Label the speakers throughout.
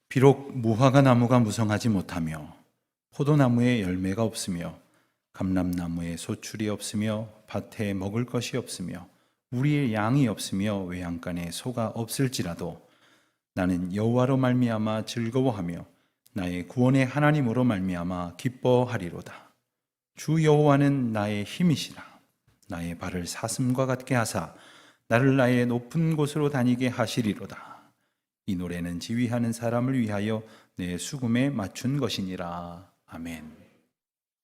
Speaker 1: 비록 무화과 나무가 무성하지 못하며 포도나무에 열매가 없으며 감람나무에 소출이 없으며 밭에 먹을 것이 없으며 우리의 양이 없으며 외양간에 소가 없을지라도 나는 여호와로 말미암아 즐거워하며 나의 구원의 하나님으로 말미암아 기뻐하리로다. 주 여호와는 나의 힘이시라. 나의 발을 사슴과 같게 하사 나를 나의 높은 곳으로 다니게 하시리로다. 이 노래는 지휘하는 사람을 위하여 내 수금에 맞춘 것이니라. 아멘.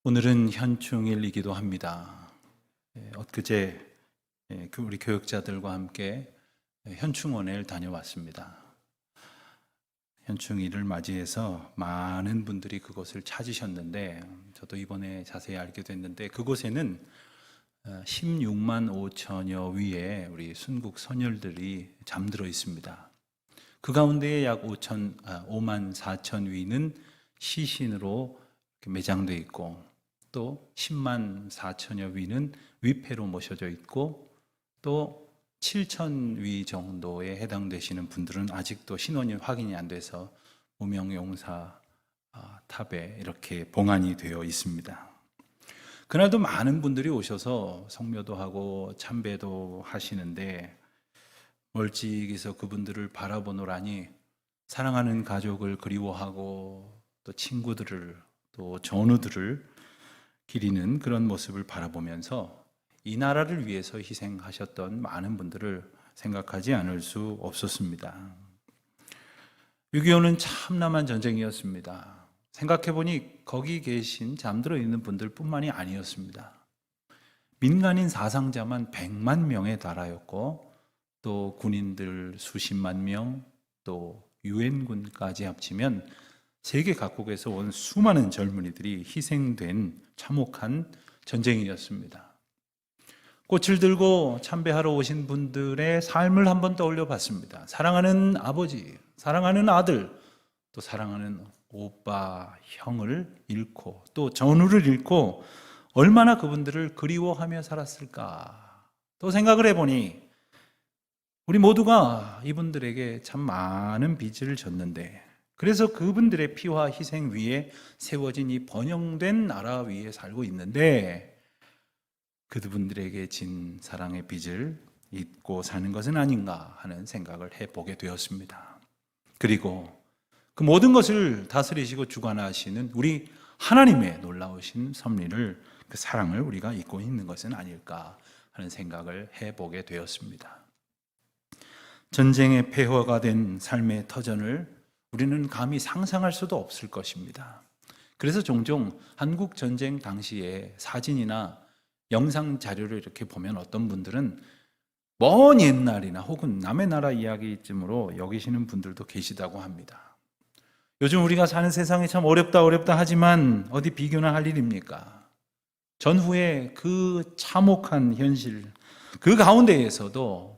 Speaker 1: 오늘은 현충일이기도 합니다. 엊그제 우리 교육자들과 함께 현충원을 다녀왔습니다. 현충일을 맞이해서 많은 분들이 그곳을 찾으셨는데 저도 이번에 자세히 알게 됐는데 그곳에는 16만 5천여 위의 우리 순국 선열들이 잠들어 있습니다. 그 가운데에 약 5만 4천 위는 시신으로 매장되어 있고 또 10만 4천여 위는 위패로 모셔져 있고 또 7천 위 정도에 해당되시는 분들은 아직도 신원이 확인이 안 돼서 무명용사 탑에 이렇게 봉안이 되어 있습니다. 그날도 많은 분들이 오셔서 성묘도 하고 참배도 하시는데 멀찍이서 그분들을 바라보노라니 사랑하는 가족을 그리워하고 또 친구들을 또 전우들을 기리는 그런 모습을 바라보면서 이 나라를 위해서 희생하셨던 많은 분들을 생각하지 않을 수 없었습니다. 6.25는 참남한 전쟁이었습니다. 생각해보니 거기 계신 잠들어 있는 분들 뿐만이 아니었습니다. 민간인 사상자만 100만 명에 달하였고 또 군인들 수십만 명, 또 유엔군까지 합치면 세계 각국에서 온 수많은 젊은이들이 희생된 참혹한 전쟁이었습니다. 꽃을 들고 참배하러 오신 분들의 삶을 한번 떠올려 봤습니다. 사랑하는 아버지, 사랑하는 아들, 또 사랑하는 오빠, 형을 잃고 또 전우를 잃고 얼마나 그분들을 그리워하며 살았을까. 또 생각을 해보니 우리 모두가 이분들에게 참 많은 빚을 졌는데 그래서 그분들의 피와 희생 위에 세워진 이 번영된 나라 위에 살고 있는데 그분들에게 진 사랑의 빚을 잊고 사는 것은 아닌가 하는 생각을 해보게 되었습니다. 그리고 그 모든 것을 다스리시고 주관하시는 우리 하나님의 놀라우신 섭리를 그 사랑을 우리가 잊고 있는 것은 아닐까 하는 생각을 해보게 되었습니다. 전쟁의 폐허가 된 삶의 터전을 우리는 감히 상상할 수도 없을 것입니다. 그래서 종종 한국 전쟁 당시의 사진이나 영상 자료를 이렇게 보면 어떤 분들은 먼 옛날이나 혹은 남의 나라 이야기쯤으로 여기시는 분들도 계시다고 합니다. 요즘 우리가 사는 세상이 참 어렵다 하지만 어디 비교나 할 일입니까? 전후의 그 참혹한 현실, 그 가운데에서도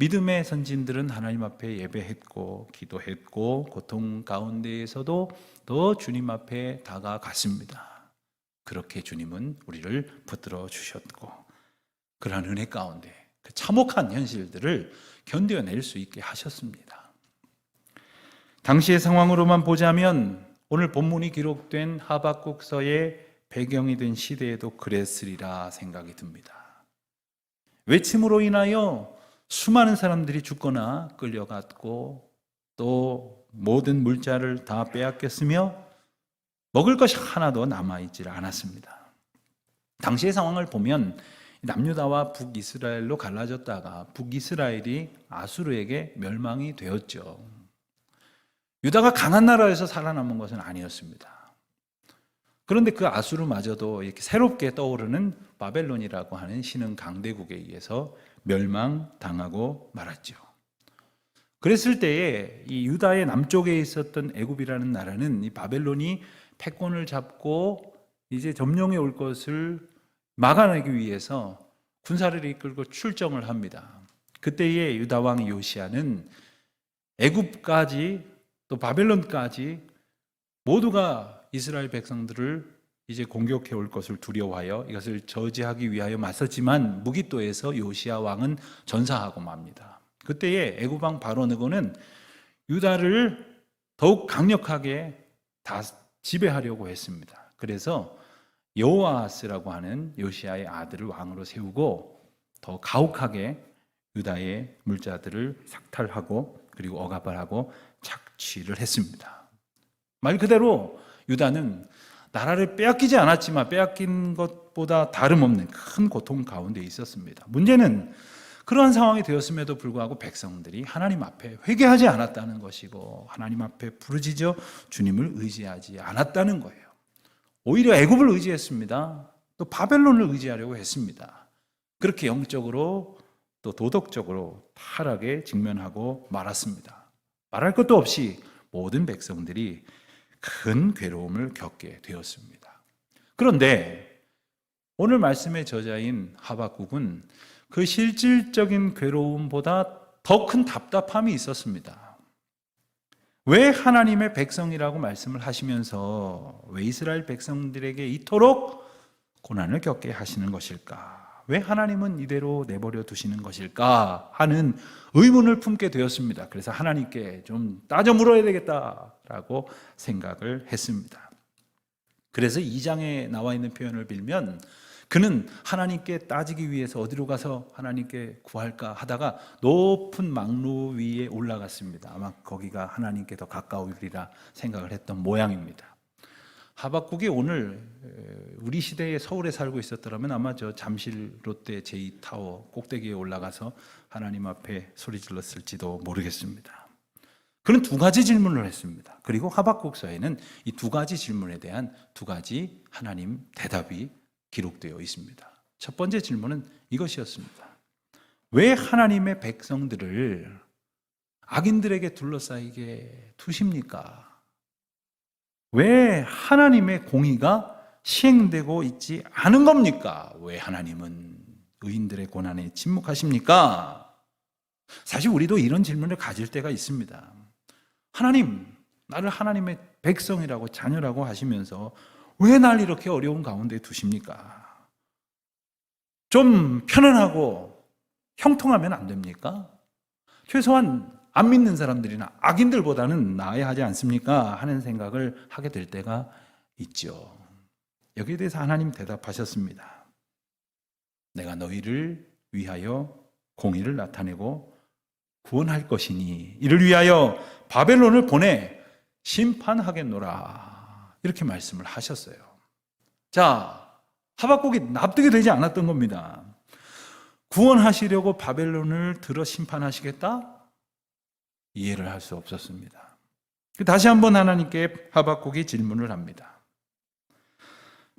Speaker 1: 믿음의 선진들은 하나님 앞에 예배했고 기도했고 고통 가운데에서도 더 주님 앞에 다가갔습니다. 그렇게 주님은 우리를 붙들어 주셨고 그러한 은혜 가운데 그 참혹한 현실들을 견뎌낼 수 있게 하셨습니다. 당시의 상황으로만 보자면 오늘 본문이 기록된 하박국서의 배경이 된 시대에도 그랬으리라 생각이 듭니다. 외침으로 인하여 수많은 사람들이 죽거나 끌려갔고 또 모든 물자를 다 빼앗겼으며 먹을 것이 하나도 남아있지 않았습니다. 당시의 상황을 보면 남유다와 북이스라엘로 갈라졌다가 북이스라엘이 아수르에게 멸망이 되었죠. 유다가 강한 나라에서 살아남은 것은 아니었습니다. 그런데 그 아수르마저도 이렇게 새롭게 떠오르는 바벨론이라고 하는 신흥 강대국에 의해서 멸망당하고 말았죠. 그랬을 때에 이 유다의 남쪽에 있었던 애굽이라는 나라는 이 바벨론이 패권을 잡고 이제 점령해 올 것을 막아내기 위해서 군사를 이끌고 출정을 합니다. 그때의 유다 왕 요시야는 애굽까지 또 바벨론까지 모두가 이스라엘 백성들을 이제 공격해 올 것을 두려워하여 이것을 저지하기 위하여 맞섰지만 무기또에서 요시야 왕은 전사하고 맙니다. 그때의 애굽 왕 바로느고는 유다를 더욱 강력하게 다 지배하려고 했습니다. 그래서 여호아스라고 하는 요시야의 아들을 왕으로 세우고 더 가혹하게 유다의 물자들을 삭탈하고 그리고 억압을 하고 착취를 했습니다. 말 그대로 유다는 나라를 빼앗기지 않았지만 빼앗긴 것보다 다름없는 큰 고통 가운데 있었습니다. 문제는 그러한 상황이 되었음에도 불구하고 백성들이 하나님 앞에 회개하지 않았다는 것이고 하나님 앞에 부르짖어 주님을 의지하지 않았다는 거예요. 오히려 애굽을 의지했습니다. 또 바벨론을 의지하려고 했습니다. 그렇게 영적으로 또 도덕적으로 타락에 직면하고 말았습니다. 말할 것도 없이 모든 백성들이 큰 괴로움을 겪게 되었습니다. 그런데 오늘 말씀의 저자인 하박국은 그 실질적인 괴로움보다 더 큰 답답함이 있었습니다. 왜 하나님의 백성이라고 말씀을 하시면서 왜 이스라엘 백성들에게 이토록 고난을 겪게 하시는 것일까? 왜 하나님은 이대로 내버려 두시는 것일까? 하는 의문을 품게 되었습니다. 그래서 하나님께 좀 따져 물어야 되겠다라고 생각을 했습니다. 그래서 2장에 나와 있는 표현을 빌면 그는 하나님께 따지기 위해서 어디로 가서 하나님께 구할까 하다가 높은 망루 위에 올라갔습니다. 아마 거기가 하나님께 더 가까우리라 생각을 했던 모양입니다. 하박국이 오늘 우리 시대에 서울에 살고 있었더라면 아마 저 잠실 롯데 제2타워 꼭대기에 올라가서 하나님 앞에 소리 질렀을지도 모르겠습니다. 그는 두 가지 질문을 했습니다. 그리고 하박국서에는 이 두 가지 질문에 대한 두 가지 하나님 대답이 기록되어 있습니다. 첫 번째 질문은 이것이었습니다. 왜 하나님의 백성들을 악인들에게 둘러싸이게 두십니까? 왜 하나님의 공의가 시행되고 있지 않은 겁니까? 왜 하나님은 의인들의 고난에 침묵하십니까? 사실 우리도 이런 질문을 가질 때가 있습니다. 하나님, 나를 하나님의 백성이라고 자녀라고 하시면서 왜 날 이렇게 어려운 가운데 두십니까? 좀 편안하고 형통하면 안 됩니까? 최소한 안 믿는 사람들이나 악인들보다는 나아야 하지 않습니까? 하는 생각을 하게 될 때가 있죠. 여기에 대해서 하나님 대답하셨습니다. 내가 너희를 위하여 공의를 나타내고 구원할 것이니 이를 위하여 바벨론을 보내 심판하겠노라. 이렇게 말씀을 하셨어요. 자, 하박국이 납득이 되지 않았던 겁니다. 구원하시려고 바벨론을 들어 심판하시겠다? 이해를 할 수 없었습니다. 다시 한번 하나님께 하박국이 질문을 합니다.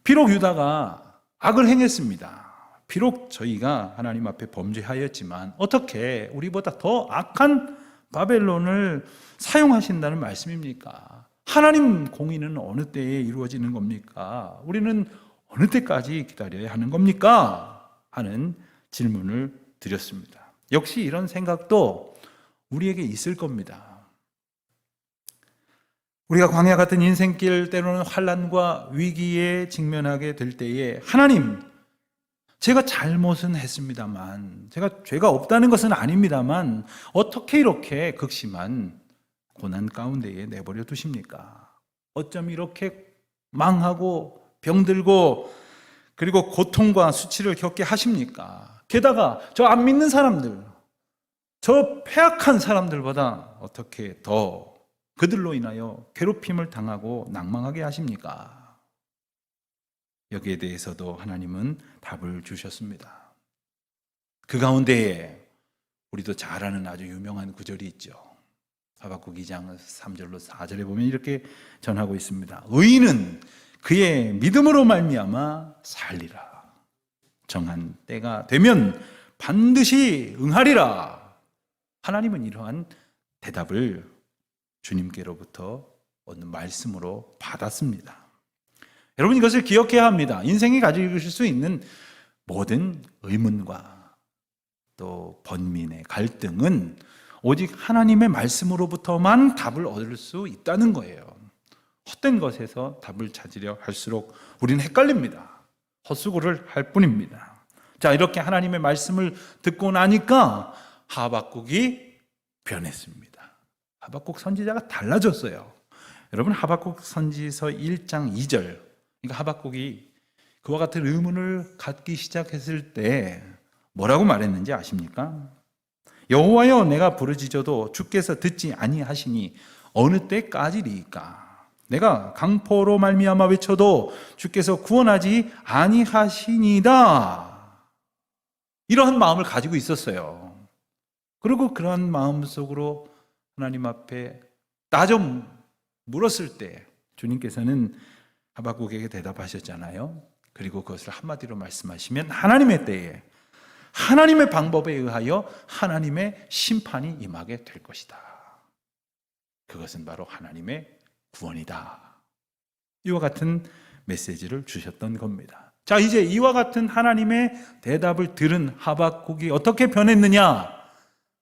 Speaker 1: 비록 유다가 악을 행했습니다. 비록 저희가 하나님 앞에 범죄하였지만 어떻게 우리보다 더 악한 바벨론을 사용하신다는 말씀입니까? 하나님 공의는 어느 때에 이루어지는 겁니까? 우리는 어느 때까지 기다려야 하는 겁니까? 하는 질문을 드렸습니다. 역시 이런 생각도 우리에게 있을 겁니다. 우리가 광야 같은 인생길 때로는 환난과 위기에 직면하게 될 때에 하나님, 제가 잘못은 했습니다만, 제가 죄가 없다는 것은 아닙니다만 어떻게 이렇게 극심한 고난 가운데에 내버려 두십니까? 어쩜 이렇게 망하고 병들고 그리고 고통과 수치를 겪게 하십니까? 게다가 저 안 믿는 사람들, 저 패악한 사람들보다 어떻게 더 그들로 인하여 괴롭힘을 당하고 낭망하게 하십니까? 여기에 대해서도 하나님은 답을 주셨습니다. 그 가운데에 우리도 잘 아는 아주 유명한 구절이 있죠. 하박국 2장 3절로 4절에 보면 이렇게 전하고 있습니다. 의인은 그의 믿음으로 말미암아 살리라. 정한 때가 되면 반드시 응하리라. 하나님은 이러한 대답을 주님께로부터 얻는 말씀으로 받았습니다. 여러분 이것을 기억해야 합니다. 인생이 가지실 수 있는 모든 의문과 또 번민의 갈등은 오직 하나님의 말씀으로부터만 답을 얻을 수 있다는 거예요. 헛된 것에서 답을 찾으려 할수록 우리는 헷갈립니다. 헛수고를 할 뿐입니다. 자, 이렇게 하나님의 말씀을 듣고 나니까 하박국이 변했습니다. 하박국 선지자가 달라졌어요. 여러분, 하박국 선지서 1장 2절, 그러니까 하박국이 그와 같은 의문을 갖기 시작했을 때 뭐라고 말했는지 아십니까? 여호와여, 내가 부르짖어도 주께서 듣지 아니하시니 어느 때까지리이까? 내가 강포로 말미암아 외쳐도 주께서 구원하지 아니하시니이다. 이러한 마음을 가지고 있었어요. 그리고 그러한 마음 속으로 하나님 앞에 따져 물었을 때 주님께서는 하박국에게 대답하셨잖아요. 그리고 그것을 한마디로 말씀하시면 하나님의 때에, 하나님의 방법에 의하여 하나님의 심판이 임하게 될 것이다. 그것은 바로 하나님의 구원이다. 이와 같은 메시지를 주셨던 겁니다. 자, 이제 이와 같은 하나님의 대답을 들은 하박국이 어떻게 변했느냐?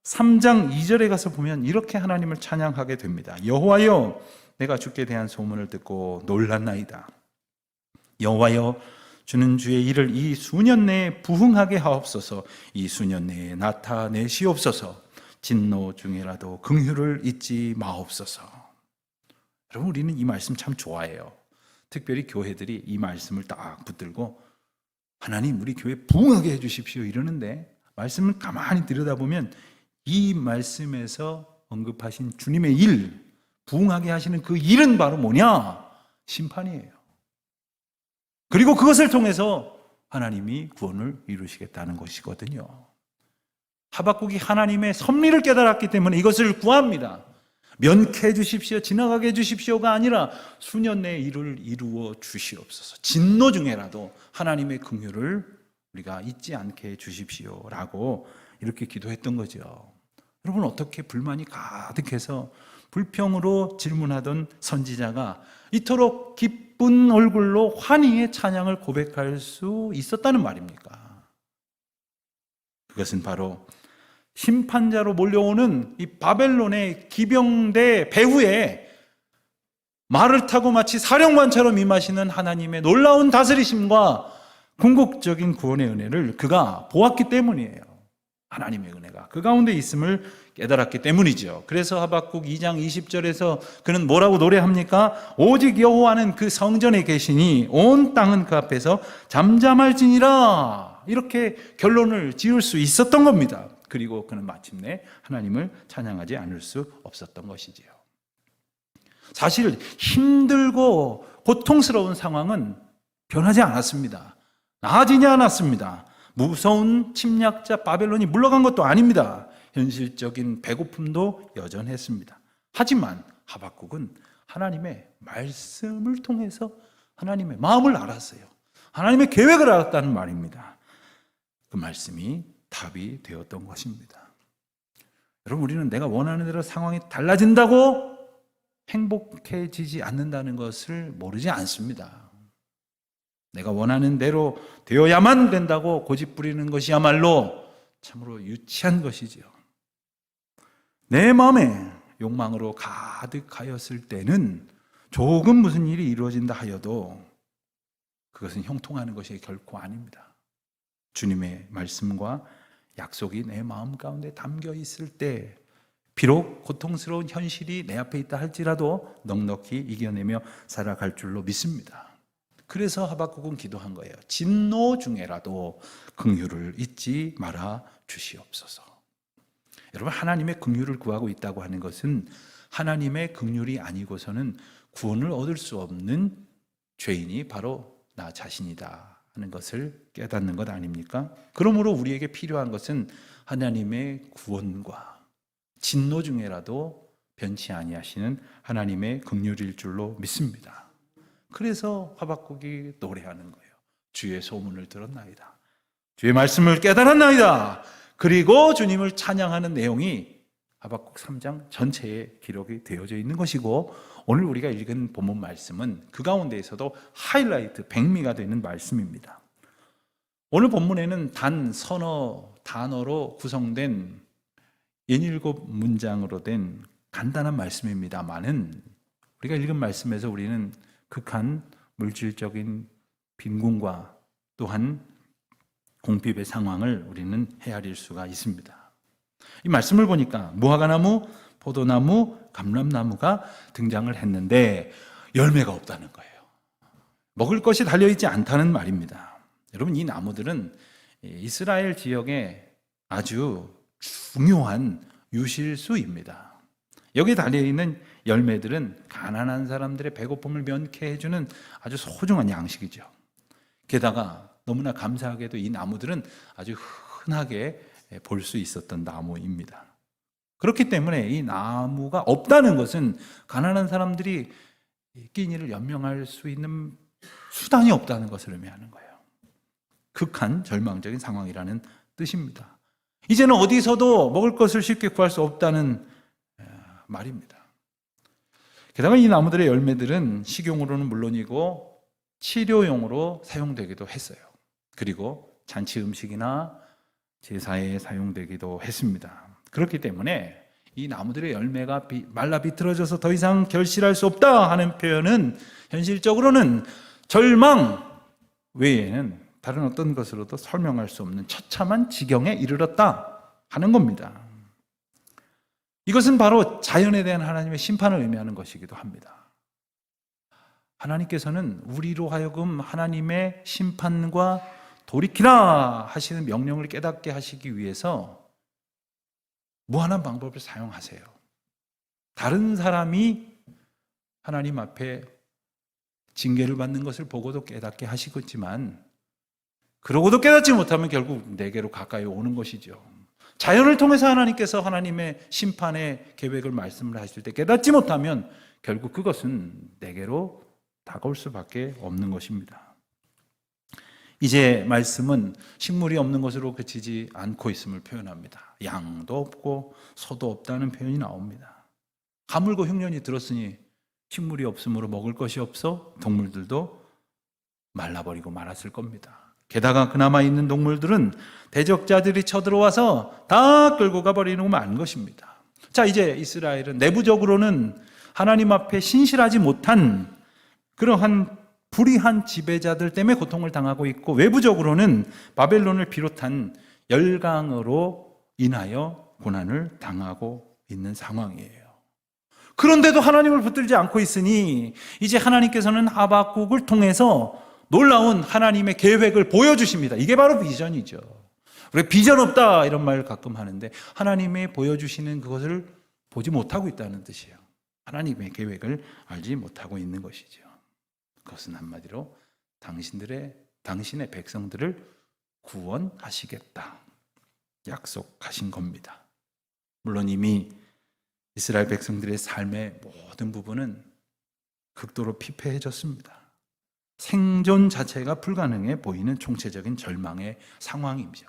Speaker 1: 3장 2절에 가서 보면 이렇게 하나님을 찬양하게 됩니다. 여호와여, 내가 주께 대한 소문을 듣고 놀랐나이다. 여호와여, 주는 주의 일을 이 수년 내에 부흥하게 하옵소서. 이 수년 내에 나타내시옵소서. 진노 중에라도 긍휼을 잊지 마옵소서. 여러분, 우리는 이 말씀 참 좋아해요. 특별히 교회들이 이 말씀을 딱 붙들고 하나님, 우리 교회 부흥하게 해주십시오 이러는데, 말씀을 가만히 들여다보면 이 말씀에서 언급하신 주님의 일, 부흥하게 하시는 그 일은 바로 뭐냐? 심판이에요. 그리고 그것을 통해서 하나님이 구원을 이루시겠다는 것이거든요. 하박국이 하나님의 섭리를 깨달았기 때문에 이것을 구합니다. 면케해 주십시오, 지나가게 해 주십시오가 아니라 수년 내에 이를 이루어 주시옵소서. 진노 중에라도 하나님의 긍휼을 우리가 잊지 않게 해 주십시오라고 이렇게 기도했던 거죠. 여러분, 어떻게 불만이 가득해서 불평으로 질문하던 선지자가 이토록 기쁜 얼굴로 환희의 찬양을 고백할 수 있었다는 말입니까? 그것은 바로 심판자로 몰려오는 이 바벨론의 기병대 배후에 말을 타고 마치 사령관처럼 임하시는 하나님의 놀라운 다스리심과 궁극적인 구원의 은혜를 그가 보았기 때문이에요. 하나님의 은혜가 그 가운데 있음을 깨달았기 때문이죠. 그래서 하박국 2장 20절에서 그는 뭐라고 노래합니까? 오직 여호와는 그 성전에 계시니 온 땅은 그 앞에서 잠잠할지니라. 이렇게 결론을 지을 수 있었던 겁니다. 그리고 그는 마침내 하나님을 찬양하지 않을 수 없었던 것이지요. 사실 힘들고 고통스러운 상황은 변하지 않았습니다. 나아지지 않았습니다. 무서운 침략자 바벨론이 물러간 것도 아닙니다. 현실적인 배고픔도 여전했습니다. 하지만 하박국은 하나님의 말씀을 통해서 하나님의 마음을 알았어요. 하나님의 계획을 알았다는 말입니다. 그 말씀이 답이 되었던 것입니다. 여러분, 우리는 내가 원하는 대로 상황이 달라진다고 행복해지지 않는다는 것을 모르지 않습니다. 내가 원하는 대로 되어야만 된다고 고집 부리는 것이야말로 참으로 유치한 것이지요. 내 마음에 욕망으로 가득하였을 때는 조금 무슨 일이 이루어진다 하여도 그것은 형통하는 것이 결코 아닙니다. 주님의 말씀과 약속이 내 마음 가운데 담겨 있을 때 비록 고통스러운 현실이 내 앞에 있다 할지라도 넉넉히 이겨내며 살아갈 줄로 믿습니다. 그래서 하박국은 기도한 거예요. 진노 중에라도 긍휼을 잊지 말아 주시옵소서. 여러분, 하나님의 긍휼을 구하고 있다고 하는 것은 하나님의 긍휼이 아니고서는 구원을 얻을 수 없는 죄인이 바로 나 자신이다 하는 것을 깨닫는 것 아닙니까? 그러므로 우리에게 필요한 것은 하나님의 구원과 진노 중에라도 변치 아니하시는 하나님의 긍휼일 줄로 믿습니다. 그래서 하박국이 노래하는 거예요. 주의 소문을 들었나이다. 주의 말씀을 깨달았나이다. 그리고 주님을 찬양하는 내용이 하박국 3장 전체에 기록이 되어져 있는 것이고, 오늘 우리가 읽은 본문 말씀은 그 가운데에서도 하이라이트, 백미가 되는 말씀입니다. 오늘 본문에는 단 서너 단어로 구성된 67문장으로 된 간단한 말씀입니다만은 우리가 읽은 말씀에서 우리는 극한 물질적인 빈곤과 또한 공핍의 상황을 우리는 헤아릴 수가 있습니다. 이 말씀을 보니까 무화과나무, 포도나무, 감람나무가 등장을 했는데 열매가 없다는 거예요. 먹을 것이 달려있지 않다는 말입니다. 여러분, 이 나무들은 이스라엘 지역의 아주 중요한 유실수입니다. 여기 달려있는 열매들은 가난한 사람들의 배고픔을 면케해주는 아주 소중한 양식이죠. 게다가 너무나 감사하게도 이 나무들은 아주 흔하게 볼 수 있었던 나무입니다. 그렇기 때문에 이 나무가 없다는 것은 가난한 사람들이 끼니를 연명할 수 있는 수단이 없다는 것을 의미하는 거예요. 극한 절망적인 상황이라는 뜻입니다. 이제는 어디서도 먹을 것을 쉽게 구할 수 없다는 말입니다. 게다가 이 나무들의 열매들은 식용으로는 물론이고 치료용으로 사용되기도 했어요. 그리고 잔치 음식이나 제사에 사용되기도 했습니다. 그렇기 때문에 이 나무들의 열매가 말라 비틀어져서 더 이상 결실할 수 없다 하는 표현은 현실적으로는 절망 외에는 다른 어떤 것으로도 설명할 수 없는 처참한 지경에 이르렀다 하는 겁니다. 이것은 바로 자연에 대한 하나님의 심판을 의미하는 것이기도 합니다. 하나님께서는 우리로 하여금 하나님의 심판과 돌이키라 하시는 명령을 깨닫게 하시기 위해서 무한한 방법을 사용하세요. 다른 사람이 하나님 앞에 징계를 받는 것을 보고도 깨닫게 하시겠지만 그러고도 깨닫지 못하면 결국 내게로 가까이 오는 것이죠. 자연을 통해서 하나님께서 하나님의 심판의 계획을 말씀을 하실 때 깨닫지 못하면 결국 그것은 내게로 다가올 수밖에 없는 것입니다. 이제 말씀은 식물이 없는 것으로 그치지 않고 있음을 표현합니다. 양도 없고 소도 없다는 표현이 나옵니다. 가물고 흉년이 들었으니 식물이 없으므로 먹을 것이 없어 동물들도 말라버리고 말았을 겁니다. 게다가 그나마 있는 동물들은 대적자들이 쳐들어와서 다 끌고 가버리는 거 만 것입니다. 자, 이제 이스라엘은 내부적으로는 하나님 앞에 신실하지 못한 그러한 불의한 지배자들 때문에 고통을 당하고 있고 외부적으로는 바벨론을 비롯한 열강으로 인하여 고난을 당하고 있는 상황이에요. 그런데도 하나님을 붙들지 않고 있으니 이제 하나님께서는 하박국을 통해서 놀라운 하나님의 계획을 보여주십니다. 이게 바로 비전이죠. 우리 비전 없다 이런 말 가끔 하는데 하나님의 보여주시는 그것을 보지 못하고 있다는 뜻이에요. 하나님의 계획을 알지 못하고 있는 것이죠. 그것은 한마디로 당신의 백성들을 구원하시겠다 약속하신 겁니다. 물론 이미 이스라엘 백성들의 삶의 모든 부분은 극도로 피폐해졌습니다. 생존 자체가 불가능해 보이는 총체적인 절망의 상황이죠.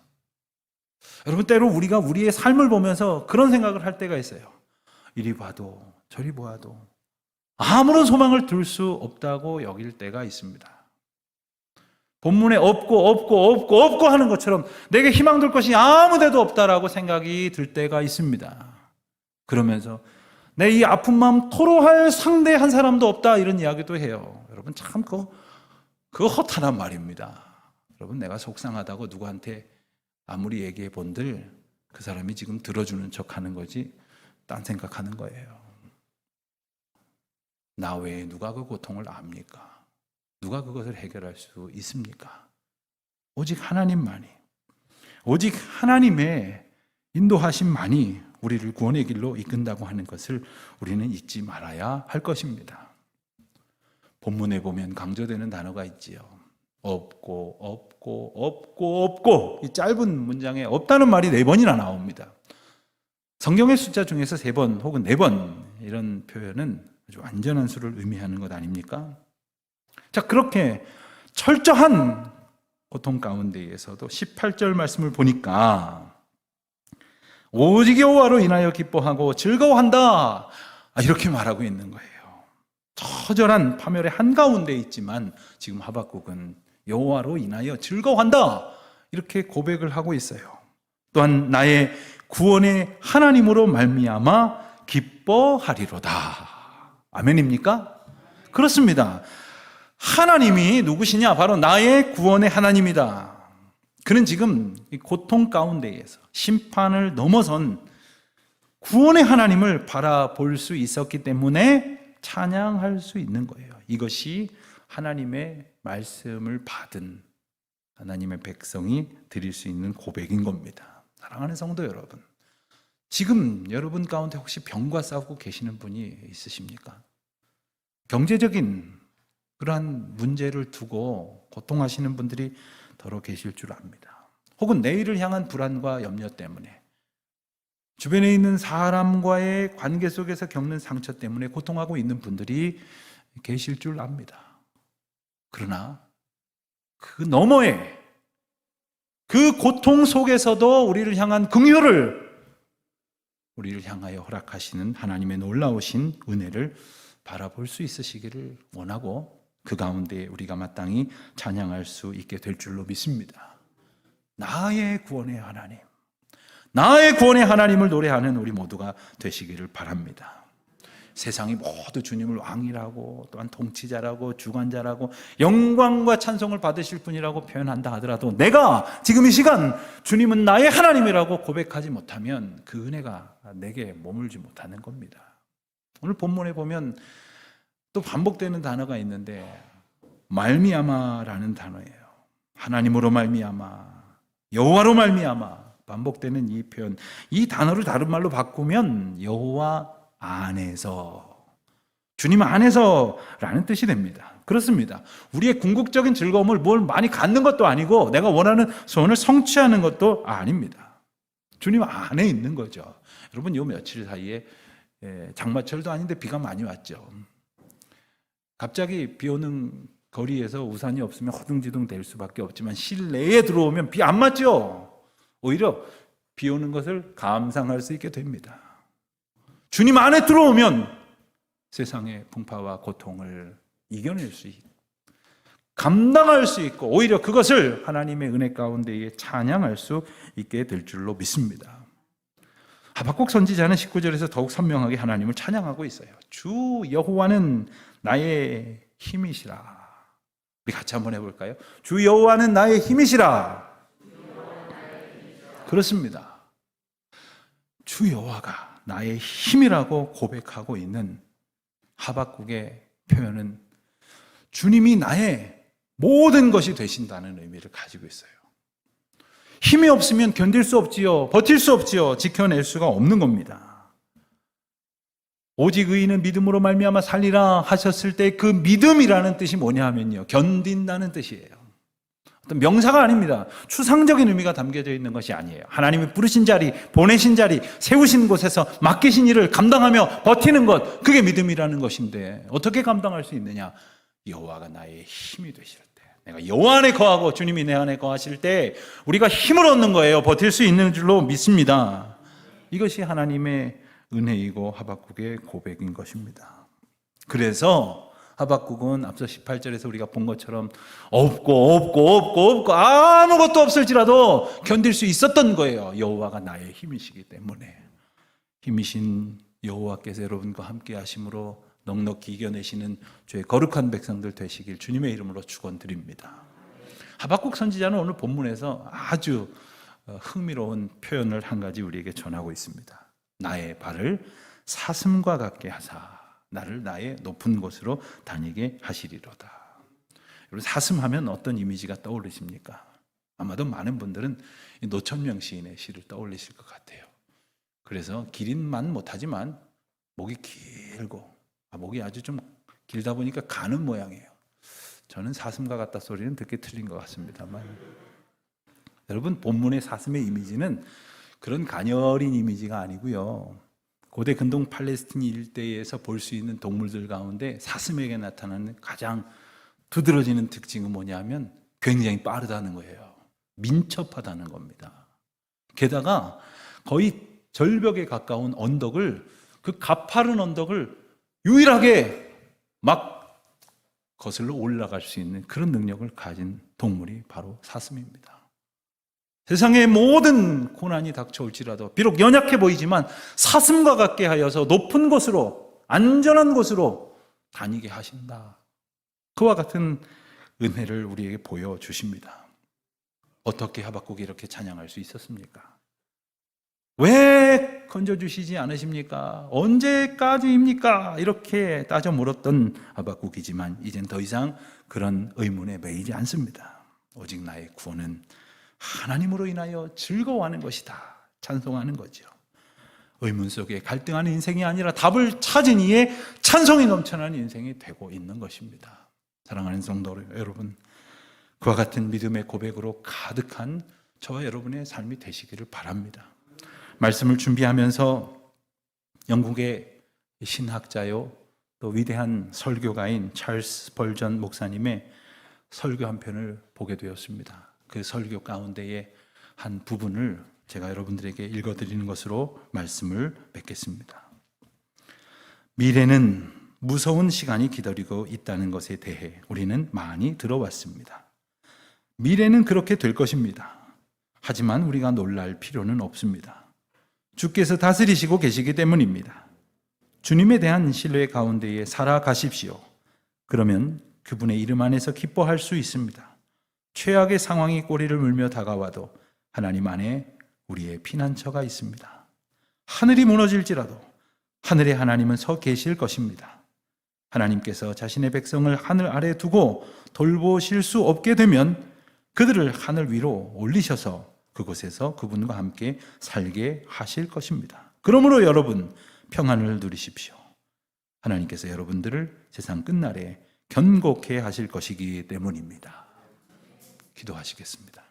Speaker 1: 여러분, 때로 우리가 우리의 삶을 보면서 그런 생각을 할 때가 있어요. 이리 봐도 저리 보아도 아무런 소망을 둘 수 없다고 여길 때가 있습니다. 본문에 없고 하는 것처럼 내게 희망 둘 것이 아무 데도 없다라고 생각이 들 때가 있습니다. 그러면서 내 이 아픈 마음 토로할 상대 한 사람도 없다 이런 이야기도 해요. 여러분, 참 그거 허탄한 말입니다. 여러분, 내가 속상하다고 누구한테 아무리 얘기해 본들 그 사람이 지금 들어주는 척하는 거지 딴 생각하는 거예요. 나 외에 누가 그 고통을 압니까? 누가 그것을 해결할 수 있습니까? 오직 하나님만이, 오직 하나님의 인도하심만이 우리를 구원의 길로 이끈다고 하는 것을 우리는 잊지 말아야 할 것입니다. 본문에 보면 강조되는 단어가 있지요. 없고 이 짧은 문장에 없다는 말이 4번이나 나옵니다. 성경의 숫자 중에서 3번 혹은 4번 이런 표현은 아주 완전한 수를 의미하는 것 아닙니까? 자, 그렇게 철저한 고통 가운데에서도 18절 말씀을 보니까 오직 여호와로 인하여 기뻐하고 즐거워한다 이렇게 말하고 있는 거예요. 처절한 파멸의 한가운데 있지만 지금 하박국은 여호와로 인하여 즐거워한다 이렇게 고백을 하고 있어요. 또한 나의 구원의 하나님으로 말미암아 기뻐하리로다. 아멘입니까? 그렇습니다. 하나님이 누구시냐? 바로 나의 구원의 하나님이다. 그는 지금 이 고통 가운데에서 심판을 넘어선 구원의 하나님을 바라볼 수 있었기 때문에 찬양할 수 있는 거예요. 이것이 하나님의 말씀을 받은 하나님의 백성이 드릴 수 있는 고백인 겁니다. 사랑하는 성도 여러분, 지금 여러분 가운데 혹시 병과 싸우고 계시는 분이 있으십니까? 경제적인 그러한 문제를 두고 고통하시는 분들이 더러 계실 줄 압니다. 혹은 내일을 향한 불안과 염려 때문에, 주변에 있는 사람과의 관계 속에서 겪는 상처 때문에 고통하고 있는 분들이 계실 줄 압니다. 그러나 그 너머에, 그 고통 속에서도 우리를 향한 긍휼을, 우리를 향하여 허락하시는 하나님의 놀라우신 은혜를 바라볼 수 있으시기를 원하고, 그 가운데 우리가 마땅히 찬양할 수 있게 될 줄로 믿습니다. 나의 구원의 하나님, 나의 구원의 하나님을 노래하는 우리 모두가 되시기를 바랍니다. 세상이 모두 주님을 왕이라고, 또한 통치자라고, 주관자라고, 영광과 찬송을 받으실 분이라고 표현한다 하더라도, 내가 지금 이 시간 주님은 나의 하나님이라고 고백하지 못하면 그 은혜가 내게 머물지 못하는 겁니다. 오늘 본문에 보면 또 반복되는 단어가 있는데, 말미암아라는 단어예요. 하나님으로 말미암아, 여호와로 말미암아, 반복되는 이 표현, 이 단어를 다른 말로 바꾸면 여호와 안에서, 주님 안에서라는 뜻이 됩니다. 그렇습니다. 우리의 궁극적인 즐거움을 뭘 많이 갖는 것도 아니고 내가 원하는 소원을 성취하는 것도 아닙니다. 주님 안에 있는 거죠. 여러분, 요 며칠 사이에 장마철도 아닌데 비가 많이 왔죠. 갑자기 비 오는 거리에서 우산이 없으면 허둥지둥 될 수밖에 없지만, 실내에 들어오면 비 안 맞죠. 오히려 비 오는 것을 감상할 수 있게 됩니다. 주님 안에 들어오면 세상의 풍파와 고통을 이겨낼 수 있고 감당할 수 있고, 오히려 그것을 하나님의 은혜 가운데에 찬양할 수 있게 될 줄로 믿습니다. 하박국 선지자는 19절에서 더욱 선명하게 하나님을 찬양하고 있어요. 주 여호와는 나의 힘이시라. 우리 같이 한번 해볼까요? 주 여호와는 나의 힘이시라. 그렇습니다. 주 여호와가 나의 힘이라고 고백하고 있는 하박국의 표현은 주님이 나의 모든 것이 되신다는 의미를 가지고 있어요. 힘이 없으면 견딜 수 없지요, 버틸 수 없지요, 지켜낼 수가 없는 겁니다. 오직 의인은 믿음으로 말미암아 살리라 하셨을 때 그 믿음이라는 뜻이 뭐냐 하면요, 견딘다는 뜻이에요. 어떤 명사가 아닙니다. 추상적인 의미가 담겨져 있는 것이 아니에요. 하나님이 부르신 자리, 보내신 자리, 세우신 곳에서 맡기신 일을 감당하며 버티는 것, 그게 믿음이라는 것인데, 어떻게 감당할 수 있느냐? 여호와가 나의 힘이 되실 때, 내가 여호와 안에 거하고 주님이 내 안에 거하실 때 우리가 힘을 얻는 거예요. 버틸 수 있는 줄로 믿습니다. 이것이 하나님의 은혜이고 하박국의 고백인 것입니다. 그래서 하박국은 앞서 18절에서 우리가 본 것처럼 없고 아무것도 없을지라도 견딜 수 있었던 거예요. 여호와가 나의 힘이시기 때문에. 힘이신 여호와께서 여러분과 함께 하심으로 넉넉히 이겨내시는 주의 거룩한 백성들 되시길 주님의 이름으로 축원드립니다. 하박국 선지자는 오늘 본문에서 아주 흥미로운 표현을 한 가지 우리에게 전하고 있습니다. 나의 발을 사슴과 같게 하사 나를 나의 높은 곳으로 다니게 하시리로다. 여러분, 사슴하면 어떤 이미지가 떠오르십니까? 아마도 많은 분들은 노천명 시인의 시를 떠올리실 것 같아요. 그래서 기린만 못하지만 목이 길고, 목이 아주 좀 길다 보니까 가는 모양이에요. 저는 사슴과 같다 소리는 듣기 틀린 것 같습니다만, 여러분, 본문의 사슴의 이미지는 그런 가녀린 이미지가 아니고요, 고대 근동 팔레스틴 일대에서 볼 수 있는 동물들 가운데 사슴에게 나타나는 가장 두드러지는 특징은 뭐냐면 굉장히 빠르다는 거예요. 민첩하다는 겁니다. 게다가 거의 절벽에 가까운 언덕을, 그 가파른 언덕을 유일하게 막 거슬러 올라갈 수 있는 그런 능력을 가진 동물이 바로 사슴입니다. 세상의 모든 고난이 닥쳐올지라도 비록 연약해 보이지만 사슴과 같게 하여서 높은 곳으로, 안전한 곳으로 다니게 하신다. 그와 같은 은혜를 우리에게 보여주십니다. 어떻게 하박국이 이렇게 찬양할 수 있었습니까? 왜 건져주시지 않으십니까? 언제까지입니까? 이렇게 따져 물었던 하박국이지만 이젠 더 이상 그런 의문에 매이지 않습니다. 오직 나의 구원은 하나님으로 인하여 즐거워하는 것이다. 찬송하는 거죠. 의문 속에 갈등하는 인생이 아니라 답을 찾은 이에 찬송이 넘쳐나는 인생이 되고 있는 것입니다. 사랑하는 성도 여러분, 그와 같은 믿음의 고백으로 가득한 저와 여러분의 삶이 되시기를 바랍니다. 말씀을 준비하면서 영국의 신학자요 또 위대한 설교가인 찰스 벌전 목사님의 설교 한 편을 보게 되었습니다. 그 설교 가운데의 한 부분을 제가 여러분들에게 읽어드리는 것으로 말씀을 맺겠습니다. 미래는 무서운 시간이 기다리고 있다는 것에 대해 우리는 많이 들어왔습니다. 미래는 그렇게 될 것입니다. 하지만 우리가 놀랄 필요는 없습니다. 주께서 다스리시고 계시기 때문입니다. 주님에 대한 신뢰 가운데에 살아가십시오. 그러면 그분의 이름 안에서 기뻐할 수 있습니다. 최악의 상황이 꼬리를 물며 다가와도 하나님 안에 우리의 피난처가 있습니다. 하늘이 무너질지라도 하늘에 하나님은 서 계실 것입니다. 하나님께서 자신의 백성을 하늘 아래 두고 돌보실 수 없게 되면 그들을 하늘 위로 올리셔서 그곳에서 그분과 함께 살게 하실 것입니다. 그러므로 여러분 평안을 누리십시오. 하나님께서 여러분들을 세상 끝날에 견고케 하실 것이기 때문입니다. 기도하시겠습니다.